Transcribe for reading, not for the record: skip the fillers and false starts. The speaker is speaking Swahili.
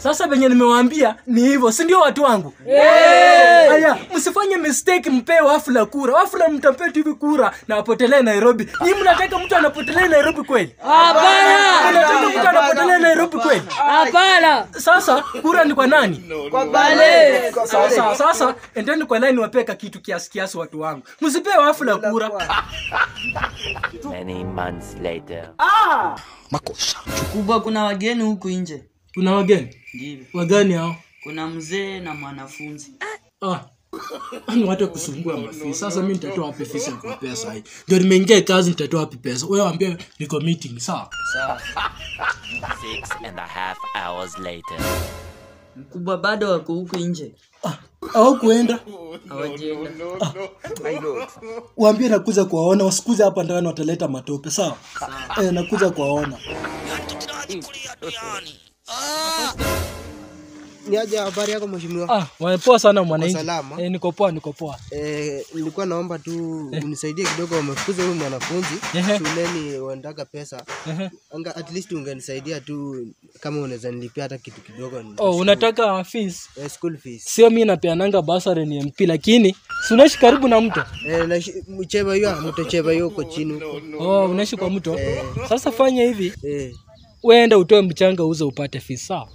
Sasa venye nimewaambia ni hivyo, si ndio watu wangu? Haya, msifanye mistake mpe Wafula kura. Wafula mtampea hivi kura na apotelee Nairobi. Nyinyi mnataka mtu anapotelea Nairobi kweli? Hapana. Mnataka mtu anapotelea Nairobi kweli? Hapana. Sasa kura ni kwa nani? Kwa Bale. Sasa endeni kwa line wapeka kitu kiasi watu wangu. Msipe Wafula kura. Many months later. Makosa. Kubwa kuna wageni huku nje. Kuna wageni? Ndivyo. Wagani hao? Kuna mzee na mwanafunzi. Ni watu kusumbua mafi. Sasa mimi nitatoa wapi pesa kwa pesa hii? Ndio nimeingia kazi nitatoa wapi pesa? Wewe waambie niko meeting, sawa? Sawa. 6.5 hours later. Kubwa bado wako huku nje. Au kuenda? Hawajaenda. Waambie nakuja kuwaona, wasikuze hapa ndani wataleta matope, sawa? Nakuja kuwaona. Niaje, habari yako mheshimiwa? Wamepoa sana mwananchi. Salama. Niko poa. Nilikuwa naomba tu unisaidie kidogo, wamefukuza huyu mwanafunzi shuleni, wanataka pesa. At least ungenisaidia tu kama unaweza nilipia hata kitu kidogo. Unataka fees? School fees. Sio mimi napeananga basari ni MP, lakini si unaishi karibu na mto? Mcheba hiyo uko chini huko. Unaishi kwa mto? Sasa fanya hivi. Wewe utoe mchanga uze upate fees, sawa?